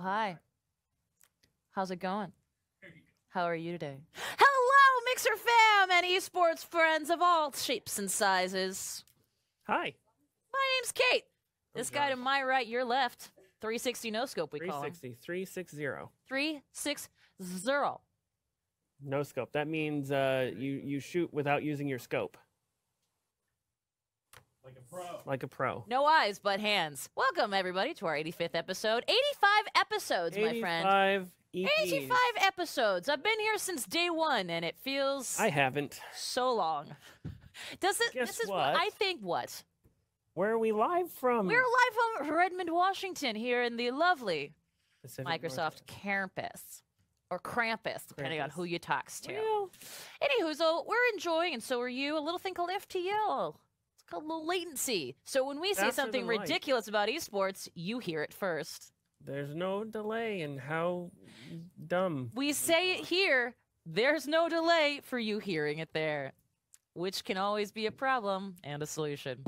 hi. How's it going? How are you today? Hello, Mixer fam and esports friends of all shapes and sizes. Hi. My name's Kate. This guy to my right, your left. 360 no scope, we call him. 360. 360. No scope. That means you shoot without using your scope. Like a pro. No eyes, but hands. Welcome, everybody, to our 85th episode. 85 episodes, my friend. 85 EPs. 85 episodes. I've been here since day one, and it feels... I haven't. So long. Does it? Guess this is what? I think what? Where are we live from? We're live from Redmond, Washington, here in the lovely Pacific Microsoft Northwest. campus. Or Krampus, depending on who you talks to. Well, Anywho, so we're enjoying, and so are you, a little thing called FTL. It's called a little latency. So when we say Faster something than light. ridiculous about esports, you hear it first. there's no delay in how dumb. We say it here, there's no delay for you hearing it there. Which can always be a problem and a solution.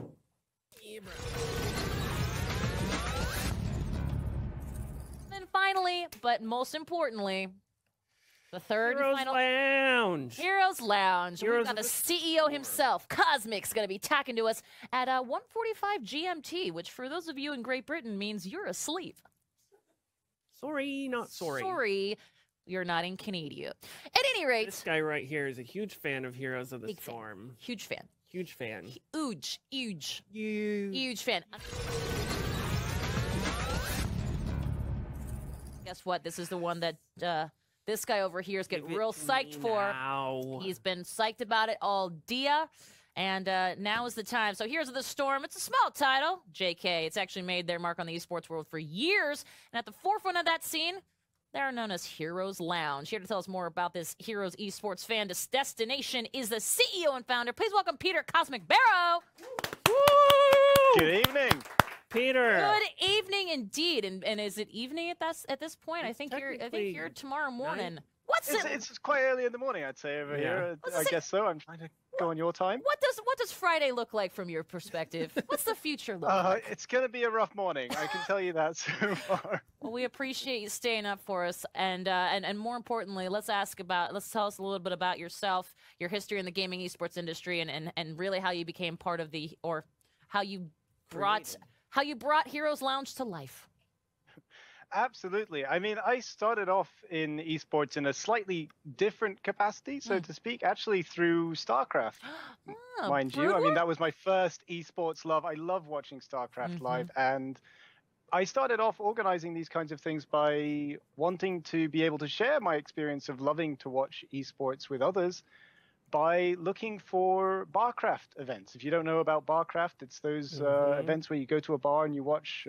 And finally, but most importantly, the third and Heroes final Lounge. Heroes Lounge. Heroes We've got of the the CEO himself, Cosmic's going to be talking to us at 1:45 GMT, which for those of you in Great Britain means you're asleep. Sorry, not sorry. Sorry, you're not in Canada. At any rate, This guy right here is a huge fan of Heroes of the Big fan. Storm. huge fan. Huge fan. Huge fan. Guess what? This is the one that this guy over here is getting Give it real to psyched me for. now. He's been psyched about it all dia. And now is the time. So Heroes of the Storm. It's a small title, JK. It's actually made their mark on the esports world for years. And at the forefront of that scene, they're known as Heroes Lounge. Here to tell us more about this Heroes esports fan destination is the CEO and founder. Please welcome Peter Cosmic Barrow. Good evening. Peter. Good evening indeed. And is it evening at this point? I It's think you're technically tomorrow morning. night. What's it? It's quite early in the morning, I'd say, over Yeah. here. What's I it- guess so. I'm trying to go on your time. What does Friday look like from your perspective? What's the future look like? It's going to be a rough morning. I can tell you that so far. Well, we appreciate you staying up for us, and more importantly, let's tell us a little bit about yourself, your history in the gaming esports industry, and really how you became part of how you brought Heroes Lounge to life. Absolutely. I mean, I started off in esports in a slightly different capacity, so to speak, actually through StarCraft, mind you. I mean, that was my first esports love. I love watching StarCraft live, and I started off organizing these kinds of things by wanting to be able to share my experience of loving to watch esports with others by looking for barcraft events. If you don't know about barcraft, it's those events where you go to a bar and you watch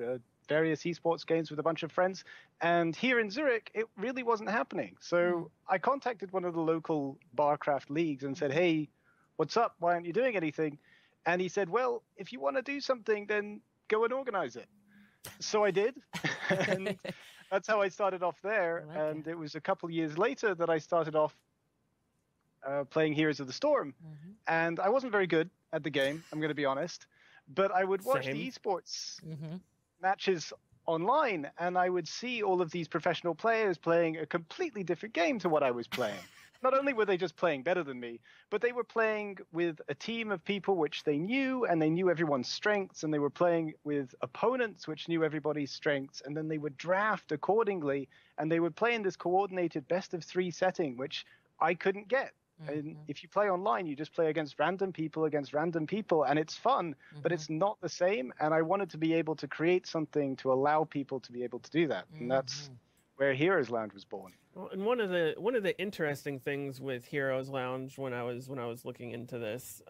various esports games with a bunch of friends. And here in Zurich, it really wasn't happening. So I contacted one of the local barcraft leagues and said, hey, what's up? Why aren't you doing anything? And he said, well, if you want to do something, then go and organize it. So I did. And that's how I started off there. And it was a couple years later that I started off playing Heroes of the Storm. And I wasn't very good at the game, I'm going to be honest. But I would watch the esports matches online, and I would see all of these professional players playing a completely different game to what I was playing. Not only were they just playing better than me, but they were playing with a team of people which they knew, and they knew everyone's strengths, and they were playing with opponents which knew everybody's strengths, and then they would draft accordingly, and they would play in this coordinated best-of-3 setting, which I couldn't get. And if you play online, you just play against random people, and it's fun, but it's not the same. And I wanted to be able to create something to allow people to be able to do that. And that's where Heroes Lounge was born. Well, and one of the interesting things with Heroes Lounge when I was looking into this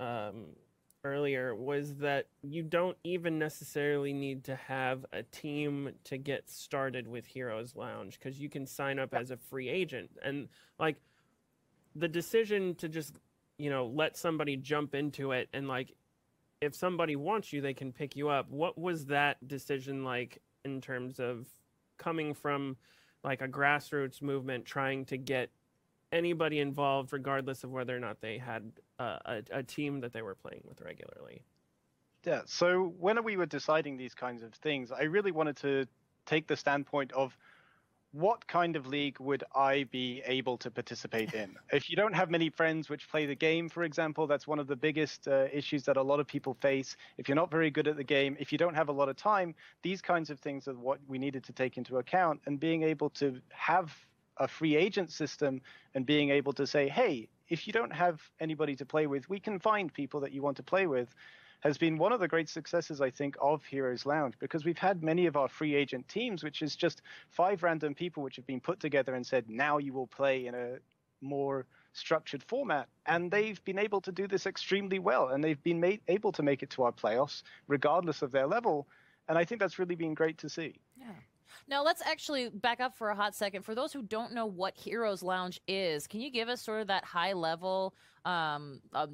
earlier was that you don't even necessarily need to have a team to get started with Heroes Lounge, because you can sign up as a free agent. And like, the decision to just, let somebody jump into it, and like, if somebody wants you, they can pick you up. What was that decision like in terms of coming from like a grassroots movement, trying to get anybody involved, regardless of whether or not they had a team that they were playing with regularly? Yeah, so when we were deciding these kinds of things, I really wanted to take the standpoint of what kind of league would I be able to participate in? If you don't have many friends which play the game, for example, that's one of the biggest issues that a lot of people face. If you're not very good at the game, if you don't have a lot of time, these kinds of things are what we needed to take into account. And being able to have a free agent system and being able to say, hey, if you don't have anybody to play with, we can find people that you want to play with, has been one of the great successes, I think, of Heroes Lounge, because we've had many of our free agent teams, which is just 5 random people which have been put together and said, now you will play in a more structured format. And they've been able to do this extremely well. And they've been able to make it to our playoffs, regardless of their level. And I think that's really been great to see. Yeah. Now, let's actually back up for a hot second. For those who don't know what Heroes Lounge is, can you give us sort of that high-level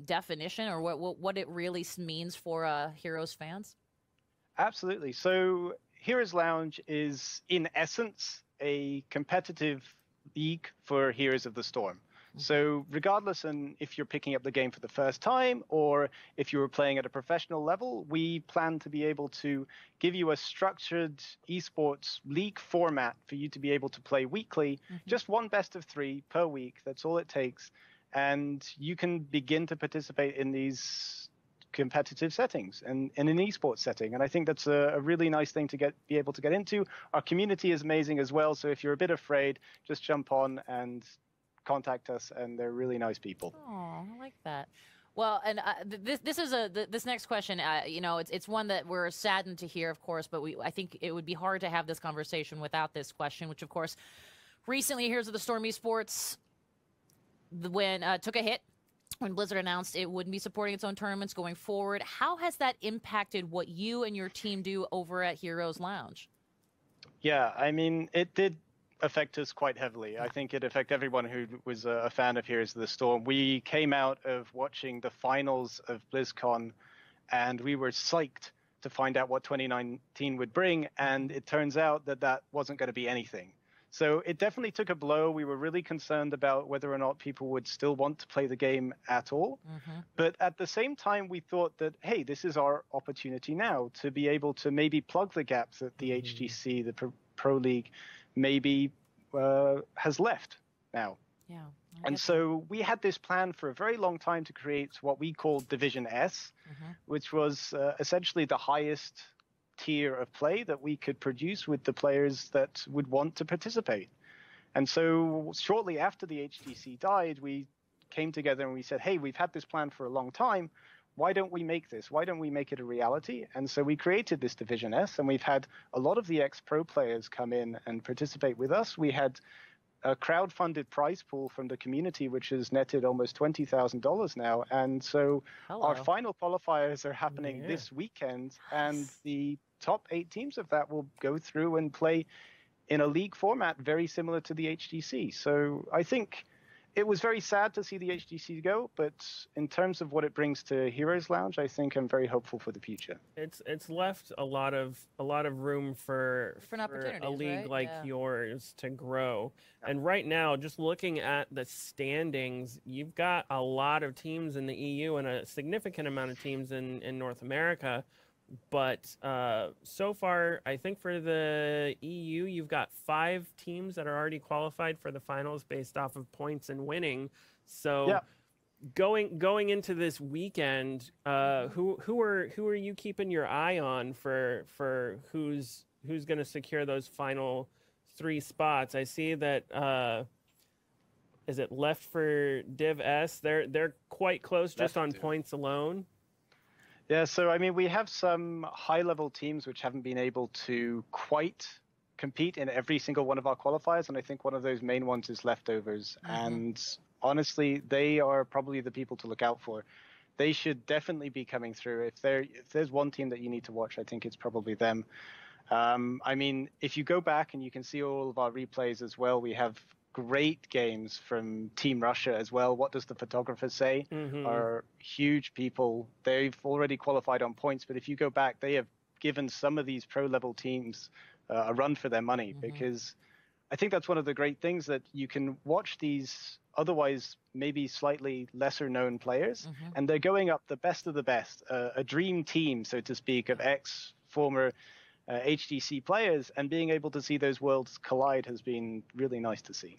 definition or what it really means for Heroes fans? Absolutely. So Heroes Lounge is, in essence, a competitive league for Heroes of the Storm. So regardless and if you're picking up the game for the first time or if you were playing at a professional level, we plan to be able to give you a structured esports league format for you to be able to play weekly, just one best of 3 per week. That's all it takes. And you can begin to participate in these competitive settings and in an esports setting. And I think that's a really nice thing to be able to get into. Our community is amazing as well. So if you're a bit afraid, just jump on and contact us, and they're really nice people. Oh, I like that. Well, and this next question, you know, it's one that we're saddened to hear, of course, but I think it would be hard to have this conversation without this question, which, of course, recently Heroes of the Storm Esports took a hit when Blizzard announced it wouldn't be supporting its own tournaments going forward. How has that impacted what you and your team do over at Heroes Lounge? Yeah, I mean, it did affect us quite heavily. I think it affected everyone who was a fan of Heroes of the Storm. We came out of watching the finals of BlizzCon, and we were psyched to find out what 2019 would bring, and it turns out that that wasn't going to be anything. So it definitely took a blow. We were really concerned about whether or not people would still want to play the game at all. But at the same time, we thought that, hey, this is our opportunity now to be able to maybe plug the gaps that the HGC, the Pro League, maybe has left now. Yeah. And so we had this plan for a very long time to create what we called Division S, which was essentially the highest tier of play that we could produce with the players that would want to participate. And so shortly after the HGC died, we came together and we said, hey, we've had this plan for a long time. Why don't we make this? Why don't we make it a reality? And so we created this Division S, and we've had a lot of the ex-pro players come in and participate with us. We had a crowd-funded prize pool from the community, which has netted almost $20,000 now. And so our final qualifiers are happening this weekend, and the top 8 teams of that will go through and play in a league format very similar to the HGC. So I think it was very sad to see the HGC go, but in terms of what it brings to Heroes Lounge, I think I'm very hopeful for the future. It's left a lot of room for a league like yours to grow. And right now, just looking at the standings, you've got a lot of teams in the EU and a significant amount of teams in North America. But so far, I think for the EU, you've got 5 teams that are already qualified for the finals based off of points and winning. So going into this weekend, who are you keeping your eye on for who's going to secure those final 3 spots? I see that is it Left for Div S? They're quite close just on points alone. Yeah, so I mean, we have some high-level teams which haven't been able to quite compete in every single one of our qualifiers, and I think one of those main ones is Leftovers. And honestly, they are probably the people to look out for. They should definitely be coming through. If there's one team that you need to watch, I think it's probably them. I mean, if you go back and you can see all of our replays as well, we have great games from Team Russia as well. What does the photographer say? Are huge people. They've already qualified on points, but if you go back, they have given some of these pro-level teams a run for their money, because I think that's one of the great things, that you can watch these otherwise maybe slightly lesser-known players, and they're going up the best of the best, a dream team, so to speak, of former HGC players, and being able to see those worlds collide has been really nice to see.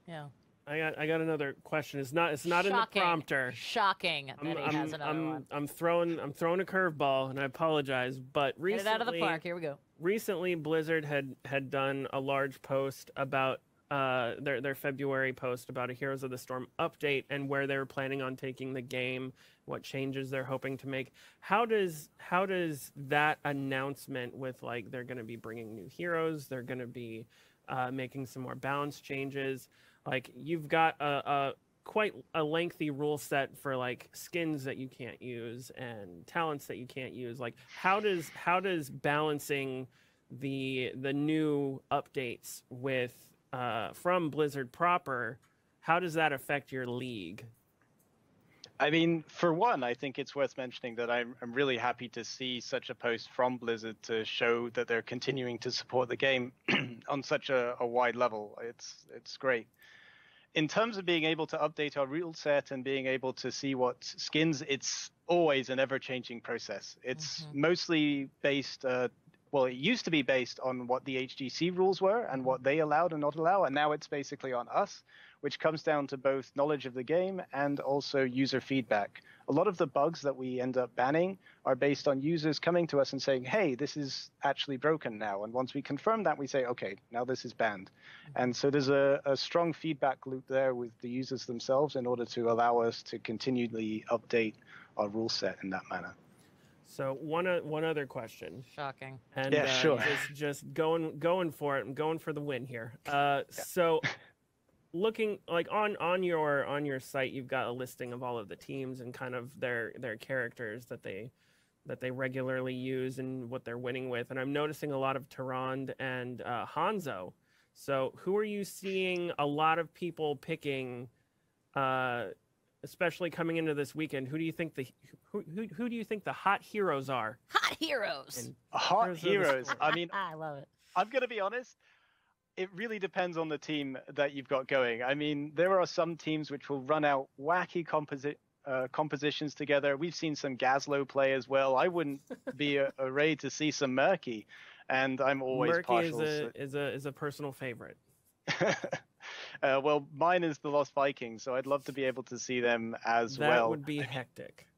Yeah. I got another question. It's not in the prompter. Shocking that he has another one. I'm throwing a curveball, and I apologize. But recently, get it out of the park. Here we go. Recently, Blizzard had done a large post about their February post about a Heroes of the Storm update and where they were planning on taking the game, what changes they're hoping to make. How does that announcement with like they're going to be bringing new heroes, they're going to be making some more balance changes. Like you've got quite a lengthy rule set for like skins that you can't use and talents that you can't use. Like how does balancing the new updates with from Blizzard proper, how does that affect your league? I mean, for one, I think it's worth mentioning that I'm really happy to see such a post from Blizzard to show that they're continuing to support the game on such a wide level. It's great. In terms of being able to update our rule set and being able to see what skins, it's always an ever-changing process. It's mostly based, well, it used to be based on what the HGC rules were and what they allowed and not allow, and now it's basically on us, which comes down to both knowledge of the game and also user feedback. A lot of the bugs that we end up banning are based on users coming to us and saying, hey, this is actually broken now. And once we confirm that, we say, okay, now this is banned. And so there's a strong feedback loop there with the users themselves in order to allow us to continually update our rule set in that manner. So one other question. Shocking. And yeah, sure. just going for it. I'm going for the win here. So looking like on your site, you've got a listing of all of the teams and kind of their characters that they regularly use and what they're winning with. And I'm noticing a lot of Tyrande and Hanzo. So who are you seeing a lot of people picking, especially coming into this weekend? Who do you think who do you think the hot heroes are? Hot heroes. Hot heroes. I mean, I love it. I'm going to be honest. It really depends on the team that you've got going. I mean, there are some teams which will run out wacky compositions together. We've seen some Gazlo play as well. I wouldn't be arrayed to see some Murky, and I'm always Murky partial. is a personal favorite. Well, mine is the Lost Vikings, so I'd love to be able to see them as well. That would be hectic.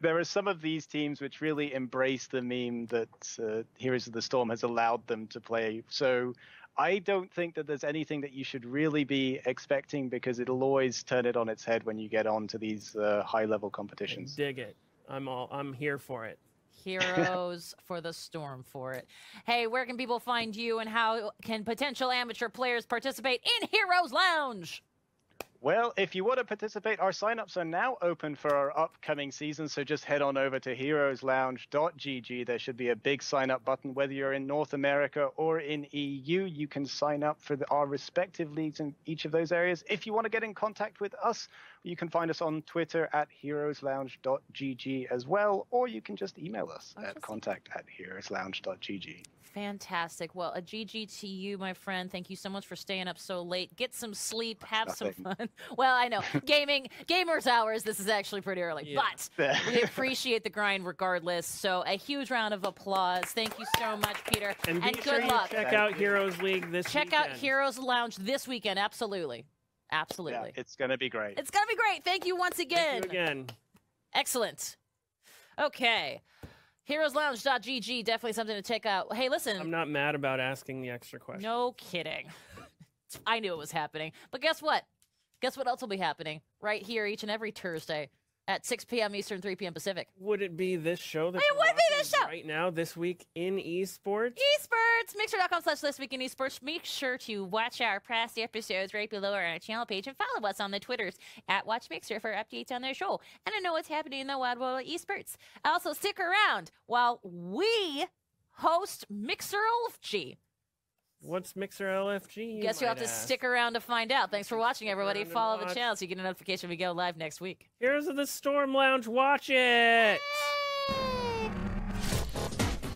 There are some of these teams which really embrace the meme that Heroes of the Storm has allowed them to play. So I don't think that there's anything that you should really be expecting, because it'll always turn it on its head when you get on to these high-level competitions. I dig it. I'm here for it. Heroes for the Storm for it. Hey, where can people find you, and how can potential amateur players participate in Heroes Lounge? Well, if you want to participate, our signups are now open for our upcoming season, so just head on over to heroeslounge.gg. There should be a big sign up button. Whether you're in North America or in EU, you can sign up for our respective leagues in each of those areas. If you want to get in contact with us, you can find us on Twitter at heroeslounge.gg as well, or you can just email us at contact@heroeslounge.gg. Fantastic. Well, a GG to you, my friend. Thank you so much for staying up so late. Get some sleep. Have some fun. Well, I know. Gamers hours, this is actually pretty early. Yeah. But we appreciate the grind regardless. So a huge round of applause. Thank you so much, Peter. And good luck. Check out Heroes League this weekend. Check out Heroes Lounge this weekend. Absolutely. Absolutely. Yeah, it's going to be great. It's going to be great. Thank you once again. Thank you again. Excellent. Okay. HeroesLounge.gg, definitely something to check out. Hey, listen. I'm not mad about asking the extra question. No kidding. I knew it was happening. But guess what? Guess what else will be happening right here each and every Thursday at 6 p.m. Eastern, 3 p.m. Pacific. Would it be this show? That it would be this show right now, this week in esports. Esports, Mixer.com/thisweekinEsports. Make sure to watch our past episodes right below our channel page and follow us on the Twitters at WatchMixer for updates on their show and to know what's happening in the wild world of esports. Also, stick around while we host Mixer LFG. What's Mixer LFG? Guess you'll have to stick around to find out. Thanks for watching, everybody. Follow the channel so you get a notification when we go live next week. Heroes of the Storm Lounge. Watch it! Yay!